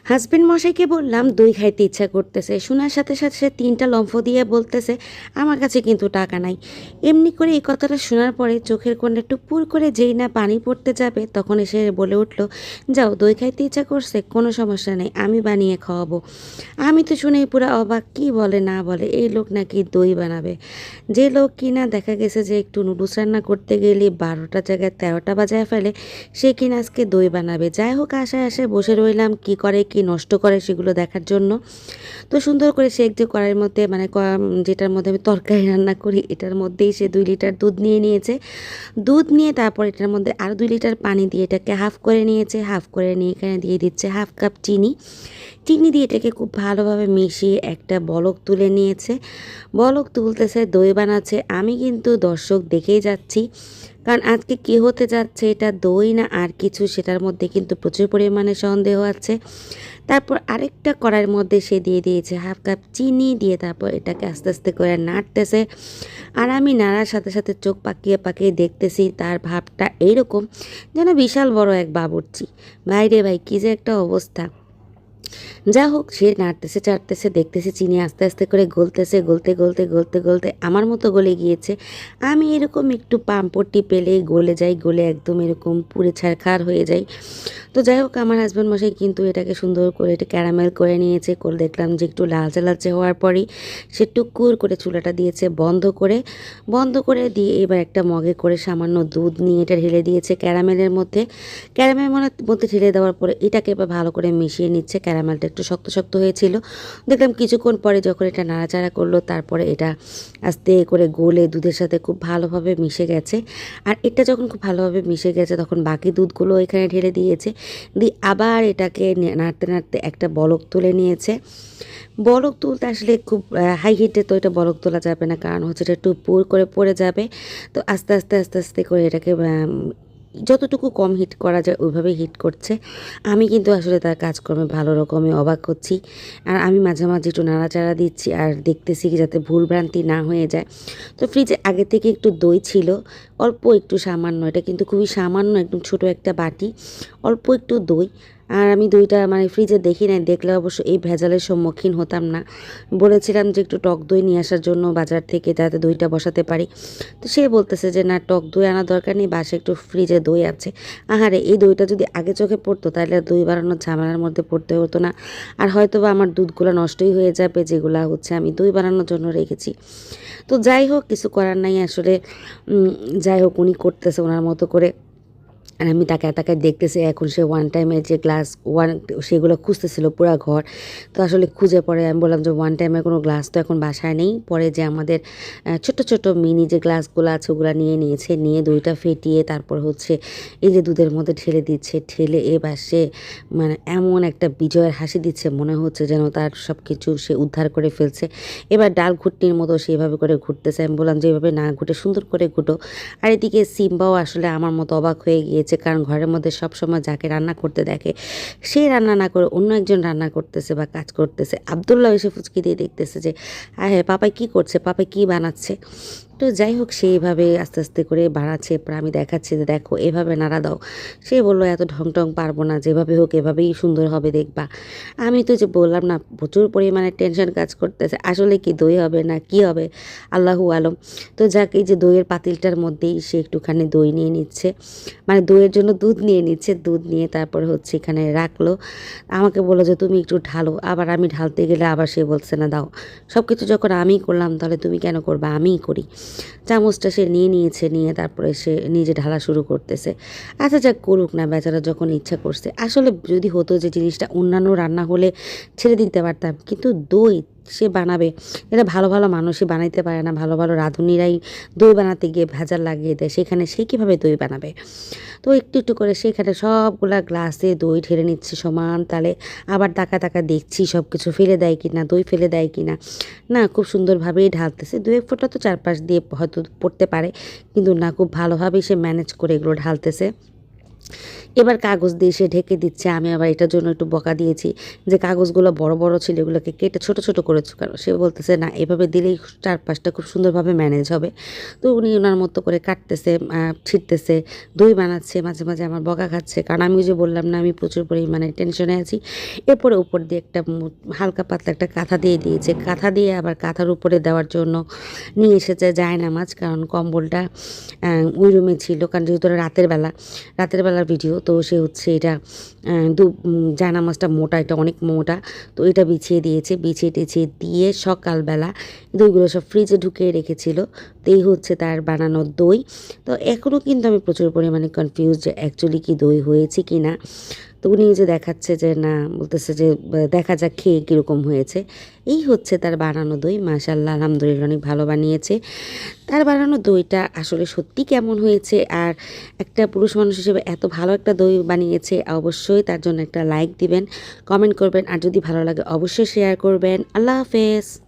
Husband মশাইকে বললাম দই খাইতে ইচ্ছা করতেছে, শোনার সাথে সাথে সে 3টা লম্ফ দিয়ে বলতেছে আমার কাছে কিন্তু টাকা নাই। এমনি করে এই কথাটা শোনার পরে চোখের কোণে টুপুর করে যেই না পানি পড়তে যাবে তখন এসে বলে উঠল, যাও দই খাইতে ইচ্ছা করছে, কোনো সমস্যা নেই, আমি বানিয়ে খাওয়াবো। আমি তো শুনেই পুরো অবাক, কি বলে না বলে, এই লোক নাকি দই বানাবে। যে লোক কিনা দেখা গেছে যে একটু নুডলস রান্না করতে গেলে 12টার জায়গায় 13টা বাজায় ফেলে, সে কিনা আজকে দই বানাবে। যাই হোক, আশায় আশায় বসে রইলাম কি করে কি নষ্ট করে সেগুলো দেখার জন্য। তো সুন্দর করে সে যে কড়াইয়ের মধ্যে মানে যেটার মধ্যে আমি তরকারি রান্না করি এটার মধ্যেই সে 2 লিটার দুধ নিয়ে নিয়েছে। দুধ নিয়ে তারপর এটার মধ্যে আরও 2 লিটার পানি দিয়ে এটাকে হাফ করে নিয়েছে। হাফ করে নিয়ে এখানে দিয়ে দিচ্ছে হাফ কাপ চিনি। চিনি দিয়ে এটাকে খুব ভালোভাবে মিশিয়ে একটা বলক তুলে নিয়েছে। বলক তুলতেছে, দই বানাচ্ছে। আমি কিন্তু দর্শক দেখেই যাচ্ছি, কারণ আজকে কী হতে যাচ্ছে, এটা দই না আর কিছু সেটার মধ্যে কিন্তু প্রচুর পরিমাণে সন্দেহ আছে। তারপর আরেকটা কড়াইয়ের মধ্যে সে দিয়ে দিয়েছে হাফ কাপ চিনি, দিয়ে তারপর এটাকে আস্তে আস্তে করে নাড়তেছে। আর আমি নাড়ার সাথে সাথে চোখ পাকিয়ে পাকিয়ে দেখতেছি, তার ভাবটা এইরকম যেন বিশাল বড় এক বাবুর্চি। ভাই রে ভাই, কী যে একটা অবস্থা। যা হোক, সে নাড়তেছে চাড়তেছে, দেখতেছে চিনি আস্তে আস্তে করে গলতেছে, গলতে গলতে গলতে গলতে আমার মতো গলে গিয়েছে। আমি এরকম একটু পাম্পটি পেলে গলে যাই, গলে একদম এরকম পুড়ে ছারখার হয়ে যাই। তো যাই হোক, আমার হাজব্যান্ড মশাই কিন্তু এটাকে সুন্দর করে এটা ক্যারামেল করে নিয়েছে। করে দেখলাম যে একটু লালচে লালচে হওয়ার পরেই সে টুকুর করে চুলাটা দিয়েছে বন্ধ করে দিয়ে এবার একটা মগে করে সামান্য দুধ নিয়ে এটা ঢেলে দিয়েছে ক্যারামেলের মধ্যে। ক্যারামেলের মধ্যে ঢেলে দেওয়ার পরে এটাকে এবার ভালো করে মিশিয়ে নিচ্ছে। ক্যারামেলটা একটু শক্ত শক্ত হয়েছিল, দেখলাম কিছুক্ষণ পরে যখন এটা নাড়াচাড়া করলো তারপরে এটা আস্তে করে গলে দুধের সাথে খুব ভালোভাবে মিশে গেছে। আর এটা যখন খুব ভালোভাবে মিশে গেছে তখন বাকি দুধগুলো এখানে ঢেলে দিয়েছে। দিয়ে আবার এটাকে নাড়তে নাড়তে একটা বলক তুলে নিয়েছে। বলক তুলতে আসলে খুব হাই হিটে তো এটা বলক তোলা যাবে না, কারণ হচ্ছে এটা একটু পুর করে পড়ে যাবে। তো আস্তে আস্তে আস্তে আস্তে করে এটাকে যতটুকু কম হিট করা যায় ওইভাবেই হিট করছে। আমি কিন্তু আসলে তার কাজকর্মে ভালো রকমই অবাক হচ্ছি। আর আমি মাঝে মাঝে একটু নাড়াচাড়া দিচ্ছি আর দেখতেছি কি যাতে ভুলভ্রান্তি না হয়ে যায়। তো ফ্রিজে আগে থেকে একটু দই ছিল, অল্প একটু সামান্য, এটা কিন্তু খুবই সামান্য, একদম ছোটো একটা বাটি, অল্প একটু দই। আর আমি দইটা মানে ফ্রিজে দেখি নাই, দেখলে অবশ্য এই ভেজালের সম্মুখীন হতাম না। বলেছিলাম যে একটু টক দই নিয়ে আসার জন্য বাজার থেকে, যাতে দইটা বসাতে পারি। তো সে বলতেছে যে না, টক দই আনার দরকার নেই, বাসে একটু ফ্রিজে দই আছে। আহারে, এই দইটা যদি আগে চোখে পড়তো তাহলে দই বানানোর ঝামেলার মধ্যে পড়তে হতো না। আর হয়তো বা আমার দুধগুলো নষ্টই হয়ে যাবে, যেগুলো হচ্ছে আমি দই বানানোর জন্য রেখেছি। তো যাই হোক, কিছু করার নাই আসলে। যাই হোক, উনি করতেছে ওনার মতো করে, আর আমি তাকায় তাকায় দেখতেছি। এখন সে ওয়ান টাইমের যে গ্লাস সেগুলো খুঁজতেছিল পুরা ঘর। তো আসলে খুঁজে পরে আমি বললাম যে ওয়ান টাইমের কোনো গ্লাস তো এখন বাসায় নেই। পরে যে আমাদের ছোট ছোট মিনি যে গ্লাসগুলো আছে ওগুলো নিয়ে নিয়েছে, নিয়ে দইটা ফেটিয়ে তারপর হচ্ছে এই যে দুধের মধ্যে ঢেলে দিচ্ছে। ঢেলে এবার সে মানে এমন একটা বিজয়ের হাসি দিচ্ছে, মনে হচ্ছে যেন তার সব কিছু সে উদ্ধার করে ফেলছে। এবার ডাল ঘুটনির মতো সেইভাবে করে ঘুরতেছে। আমি বললাম যে এইভাবে না ঘুটে সুন্দর করে ঘুটো। আর এদিকে সিম্বাও আসলে আমার মতো অবাক হয়ে গিয়েছে, কারণ ঘরের মধ্যে সবসময় যাকে রান্না করতে দেখে সে রান্না না করে অন্য একজন রান্না করতেছে বা কাজ করতেছে। আবদুল্লাহ এসে ফুচকি দিয়ে দেখতেছে যে হ্যাঁ, পাপাই কী করছে, পাপাই কী বানাচ্ছে। তো যাই হোক, সেইভাবে আস্তে আস্তে করে বানাচ্ছে। এরপর আমি দেখাচ্ছি যে দেখো এভাবে নাড়া দাও। সে বললো এত ঢং টং পারবো না, যেভাবে হোক এভাবেই সুন্দর হবে দেখবা। আমি তো যে বললাম না, প্রচুর পরিমাণে টেনশন কাজ করতেছে, আসলে কি দই হবে না কি হবে, আল্লাহু আলম। তো যাক, এই যে দইয়ের পাতিলটার মধ্যেই সে একটুখানি দই নিয়ে নিচ্ছে, মানে দইয়ের জন্য দুধ নিয়ে নিচ্ছে। দুধ নিয়ে তারপরে হচ্ছে এখানে রাখলো। আমাকে বললো যে তুমি একটু ঢালো। আবার আমি ঢালতে গেলে আবার সে বলছে না দাও, সব কিছু যখন আমিই করলাম তাহলে তুমি কেন করবা, আমিই করি। চামচটা সে নিয়ে নিয়েছে, নিয়ে তারপরে সে নিজে ঢালা শুরু করতেছে। আচ্ছা যাক, করুক না, বেচারা যখন ইচ্ছা করছে। আসলে যদি হতো যে জিনিসটা অন্যান্য রান্না হলে ছেড়ে দিতে পারতাম, কিন্তু দই সে বানাবে, এটা ভালো ভালো মানুষই বানাইতে পারে না, ভালো ভালো রাঁধুনিরাই দই বানাতে গিয়ে ভেজাল লাগিয়ে দেয়, সেখানে সে কীভাবে দই বানাবে। তো একটু একটু করে সেখানে সবগুলা গ্লাসে দই ঢেলে নিচ্ছে সমান তালে। আবার তাকা তাকা দেখছি সব কিছু ফেলে দেয় কিনা, দই ফেলে দেয় কিনা। না, খুব সুন্দরভাবেই ঢালতেছে। দু এক ফোঁটা তো চারপাশ দিয়ে হয়তো পড়তে পারে, কিন্তু না, খুব ভালোভাবেই সে ম্যানেজ করে এগুলো ঢালতেছে। এবার কাগজ দিয়ে সে ঢেকে দিচ্ছে। আমি আবার এটার জন্য একটু বকা দিয়েছি যে, "কাগজগুলো বড়, বড় ছিল এগুলোকে কেটে ছোট, ছোট করেছো কেন?" সে বলতেছে, "না এভাবে দিলেই চারপাশটা খুব সুন্দরভাবে ম্যানেজ হবে।" তো উনি উনার মতো করে কাটতেছে, ছিঁড়তেছে, দই বানাচ্ছে, মাঝে, মাঝে আমার বকা খাচ্ছে। কারণ আমি ওই যে বললাম না আমি প্রচুর পরিমাণে টেনশনে আছি। এরপরে উপর দিয়ে একটা হালকা পাতলা একটা কাঁথা দিয়ে দিয়েছে। কাঁথা দিয়ে আবার কাঁথার উপরে দেওয়ার জন্য নিয়ে এসেছে জায়নামাজ। কারণ কম্বলটা ওই রুমে ছিল। কারণ যেহেতু ওটা রাতের বেলার ভিডিও তো সে হচ্ছে এটা জায়নামাজটা মোটা, এটা অনেক মোটা। তো এটা বিছিয়ে দিয়েছে। বিছিয়ে টিছিয়ে দিয়ে সকালবেলা দইগুলো সব ফ্রিজে ঢুকিয়ে রেখেছিল। তো এই হচ্ছে তার বানানো দই। তো এখনও কিন্তু আমি প্রচুর পরিমাণে কনফিউজড যে অ্যাকচুয়ালি কি দই হয়েছে কি না। তো উনি যে দেখাচ্ছে যে না, বলতেছে যে দেখা যাক খেয়ে কীরকম হয়েছে। এই হচ্ছে তার বানানো দই। মাশাআল্লাহ আলহামদুলিল্লাহ অনেক ভালো বানিয়েছে। তার বানানো দইটা আসলে সত্যি কেমন হয়েছে আর একটা পুরুষ মানুষ হিসেবে এত ভালো একটা দই বানিয়েছে, অবশ্যই তার জন্য একটা লাইক দিবেন, কমেন্ট করবেন আর যদি ভালো লাগে অবশ্যই শেয়ার করবেন। আল্লাহ হাফেজ।